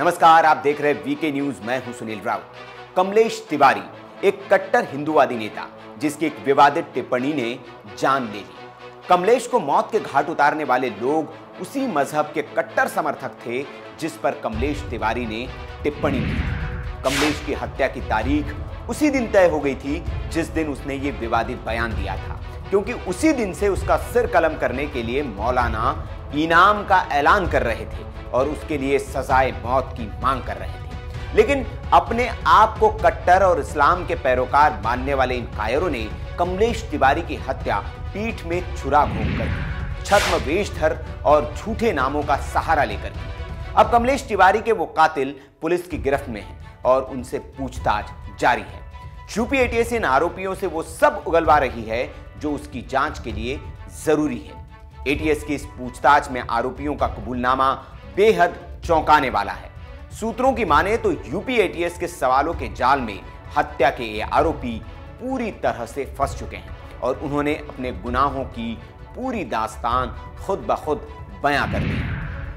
नमस्कार, आप देख रहे हैं वीके न्यूज। मैं हूं सुनील राउत। कमलेश तिवारी एक कट्टर हिंदूवादी नेता जिसकी एक विवादित टिप्पणी ने जान ले ली। कमलेश को मौत के घाट उतारने वाले लोग उसी मजहब के कट्टर समर्थक थे जिस पर कमलेश तिवारी ने टिप्पणी की। कमलेश की हत्या की तारीख उसी दिन तय हो गई थी जिस दिन उसने ये विवादित बयान दिया था, क्योंकि उसी दिन से उसका सिर कलम करने के लिए मौलाना इनाम का ऐलान कर रहे थे और उसके लिए सजाए मौत की मांग कर रहे थे। लेकिन अपने आप को कट्टर और इस्लाम के पैरोकार मानने वाले इन कायरों ने कमलेश तिवारी की हत्या पीठ में छुरा घोंपकर की, छद्म वेशधर और झूठे नामों का सहारा लेकर की। अब कमलेश तिवारी के वो कातिल पुलिस की गिरफ्त में हैं और उनसे पूछताछ जारी है। यूपी एटीएस इन आरोपियों से वो सब उगलवा रही है जो उसकी जांच के लिए जरूरी है। एटीएस की इस पूछताछ में आरोपियों का कबूलनामा बेहद चौंकाने वाला है। सूत्रों की माने तो यूपी एटीएस के सवालों के जाल में हत्या के ये आरोपी पूरी तरह से फंस चुके हैं और उन्होंने अपने गुनाहों की पूरी दास्तान खुद ब खुद बयां कर दी।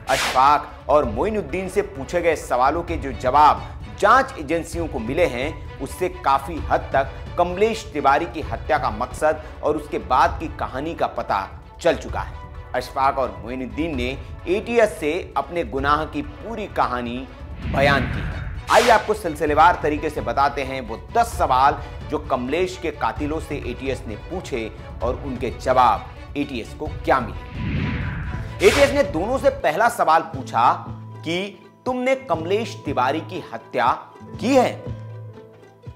अशफाक और मोइनुद्दीन से पूछे गए सवालों के जो जवाब जांच एजेंसियों को मिले हैं, उससे काफी हद तक कमलेश तिवारी की हत्या का मकसद और उसके बाद की कहानी का पता चल चुका है। अशफाक और मोइनुद्दीन ने एटीएस से अपने गुनाह की पूरी कहानी बयान की है। आइए आपको सिलसिलेवार तरीके से बताते हैं वो 10 सवाल जो कमलेश के कातिलों से एटीएस ने पूछे और उनके जवाब एटीएस को क्या मिले। एटीएस ने दोनों से पहला सवाल पूछा कि तुमने कमलेश तिवारी की हत्या की है।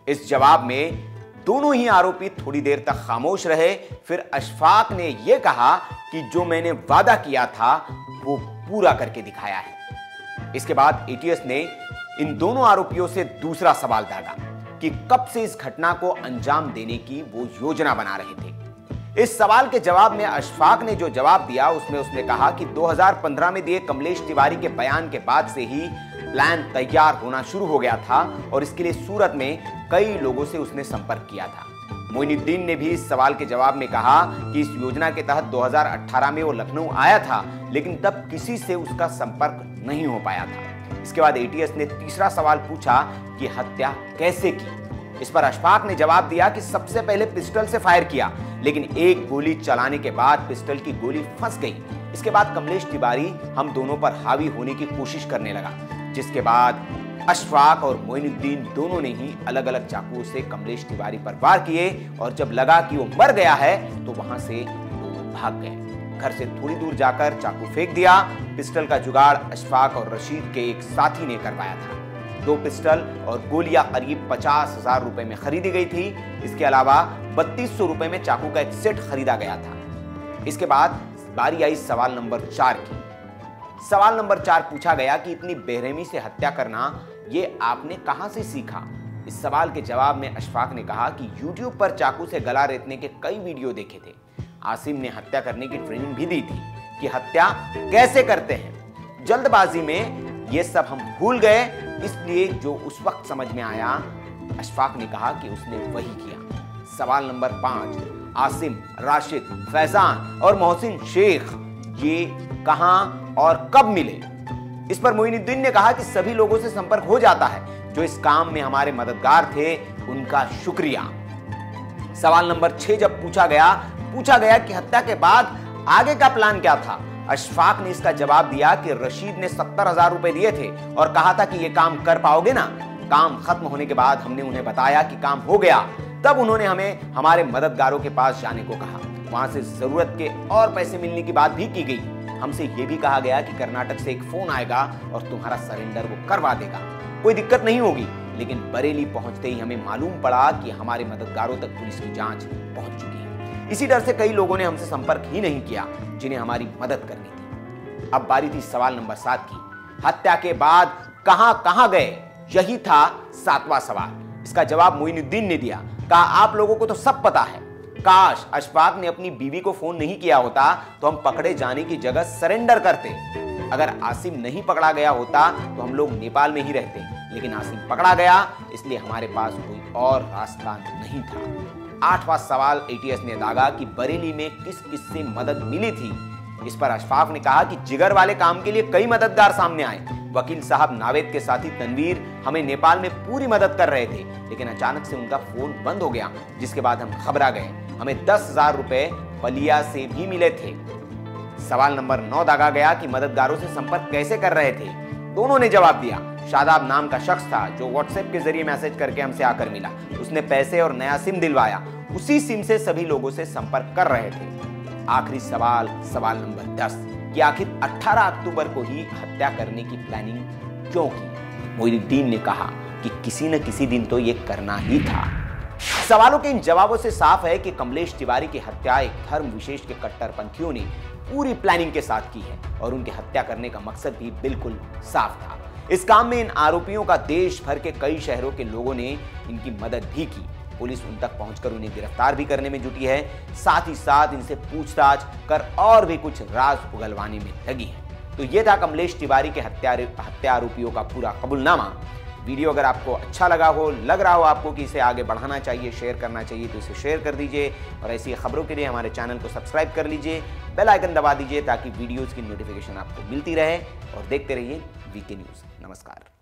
इस जवाब में दोनों ही आरोपी थोड़ी देर तक खामोश रहे। फिर अशफाक ने यह कहा कि जो मैंने वादा किया था वो पूरा करके दिखाया है। इसके बाद एटीएस ने इन दोनों आरोपियों से दूसरा सवाल दागा कि कब से इस घटना को अंजाम देने की वो योजना बना रहे थे। इस सवाल के जवाब में अशफाक ने जो जवाब दिया उसमें उसने कहा कि 2015 में दिए कमलेश तिवारी के बयान के बाद से ही प्लान तैयार होना शुरू हो गया था और इसके लिए सूरत में कई लोगों से उसने संपर्क किया था। मोइनुद्दीन ने भी इस सवाल के जवाब में कहा कि इस योजना के तहत 2018 में वो लखनऊ आया था, लेकिन तब किसी से उसका संपर्क नहीं हो पाया था। इसके बाद एटीएस ने तीसरा सवाल पूछा कि हत्या कैसे की। इस पर अशफाक ने जवाब दिया कि सबसे पहले पिस्टल से फायर किया, लेकिन एक गोली चलाने के बाद पिस्टल की गोली फंस गई। इसके बाद कमलेश तिवारी हम दोनों पर हावी होने की कोशिश करने लगा, जिसके बाद अशफाक और मोइनुद्दीन दोनों ने ही अलग अलग चाकुओं से कमलेश तिवारी पर वार किए और जब लगा कि वो मर गया है तो वहां से लोग भाग गए। घर से थोड़ी दूर जाकर चाकू फेंक दिया। पिस्टल का जुगाड़ अशफाक और रशीद के एक साथी ने करवाया था। 2 पिस्टल और गोलियां करीब 50,000 रुपए में खरीदी गई थी। इसके अलावा 3200 रुपए में चाकू का एक सेट खरीदा गया था। इसके बाद बारी आई सवाल नंबर 4 की। सवाल नंबर 4 पूछा गया कि इतनी बेरहमी से हत्या करना ये आपने कहां से सीखा। इस सवाल के जवाब में अशफाक ने कहा कि YouTube पर चाकू से गला रेतने के कई वीडियो देखे थे। आसिम ने हत्या करने की ट्रेनिंग भी दी थी कि हत्या कैसे करते हैं। जल्दबाजी में ये सब हम भूल गए, इसलिए जो उस वक्त समझ में आया, अशफाक ने कहा कि उसने वही किया। सवाल नंबर 5, आसिम, राशिद, फैजान और मोहसिन शेख ये कहां और कब मिले। इस पर मोइनुद्दीन ने कहा कि सभी लोगों से संपर्क हो जाता है जो इस काम में हमारे मददगार थे, उनका शुक्रिया। सवाल नंबर 6 जब पूछा गया कि हत्या के बाद आगे का प्लान क्या था। अशफाक ने इसका जवाब दिया कि रशीद ने 70,000 रुपए दिए थे और कहा था कि ये काम कर पाओगे ना। काम खत्म होने के बाद हमने उन्हें बताया कि काम हो गया, तब उन्होंने हमें हमारे मददगारों के पास जाने को कहा। वहां से जरूरत के और पैसे मिलने की बात भी की गई। हमसे यह भी कहा गया कि कर्नाटक से एक फोन आएगा और तुम्हारा सरेंडर वो करवा देगा, कोई दिक्कत नहीं होगी। लेकिन बरेली पहुंचते ही हमें मालूम पड़ा कि हमारे मददगारों तक पुलिस की जांच पहुंच चुकी है। इसी डर से कई लोगों ने हमसे संपर्क ही नहीं किया जिन्हें हमारी मदद करनी थी। अब बारी थी सवाल नंबर 7 की। हत्या के बाद कहां कहां गए, यही था 7वां सवाल। इसका जवाब मोइनुद्दीन ने दिया। कहा आप लोगों को तो सब पता है। काश अशफाक ने अपनी बीवी को फोन नहीं किया होता तो हम पकड़े जाने की जगह सरेंडर करते। अगर आसिम नहीं पकड़ा गया होता तो हम लोग नेपाल में ही रहते, लेकिन आसिम पकड़ा गया इसलिए हमारे पास कोई और रास्ता नहीं था। 8वां सवाल एटीएस ने दागा कि बरेली में किस किस से मदद मिली थी। इस पर अशफाक ने कहा कि जिगर वाले काम के लिए कई मददगार सामने आए। वकील साहब नावेद के साथी तनवीर हमें नेपाल में पूरी मदद कर रहे थे, लेकिन अचानक से उनका फोन बंद हो गया, जिसके बाद हम घबरा गए। हमें 10,000 रुपए बलिया से भी मिले थे। सवाल नंबर 9 दागा गया कि मददगारों से संपर्क कैसे कर रहे थे। दोनों ने जवाब दिया। शादाब नाम का शख्स था जो व्हाट्सएप के जरिए मैसेज करके हमसे आकर मिला। उसने पैसे और नया सिम दिलवाया। उसी सिम से सभी लोगों से संपर्क कर रहे थे। आखिरी सवाल नंबर 10 कि आखिर 18 अक्टूबर को ही हत्या करने की प्लानिंग क्यों की। मोइनुद्दीन ने कहा कि किसी न किसी दिन तो ये करना ही था। सवालों के इन जवाबों से साफ है कि कमलेश तिवारी की हत्या एक धर्म विशेष के कट्टरपंथियों ने पूरी प्लानिंग के साथ की है और उनकी हत्या करने का मकसद भी बिल्कुल साफ था। इस काम में इन आरोपियों का देश भर के कई शहरों के लोगों ने इनकी मदद भी की। पुलिस उन तक पहुंचकर उन्हें गिरफ्तार भी करने में जुटी है, साथ ही साथ इनसे पूछताछ कर और भी कुछ राज उगलवाने में लगी है। तो ये था कमलेश तिवारी के हत्या आरोपियों का पूरा कबूलनामा। वीडियो अगर आपको अच्छा लगा हो, लग रहा हो आपको कि इसे आगे बढ़ाना चाहिए, शेयर करना चाहिए, तो इसे शेयर कर दीजिए और ऐसी खबरों के लिए हमारे चैनल को सब्सक्राइब कर लीजिए, बेल आइकन दबा दीजिए ताकि वीडियोज़ की नोटिफिकेशन आपको मिलती रहे और देखते रहिए वीके न्यूज़। नमस्कार।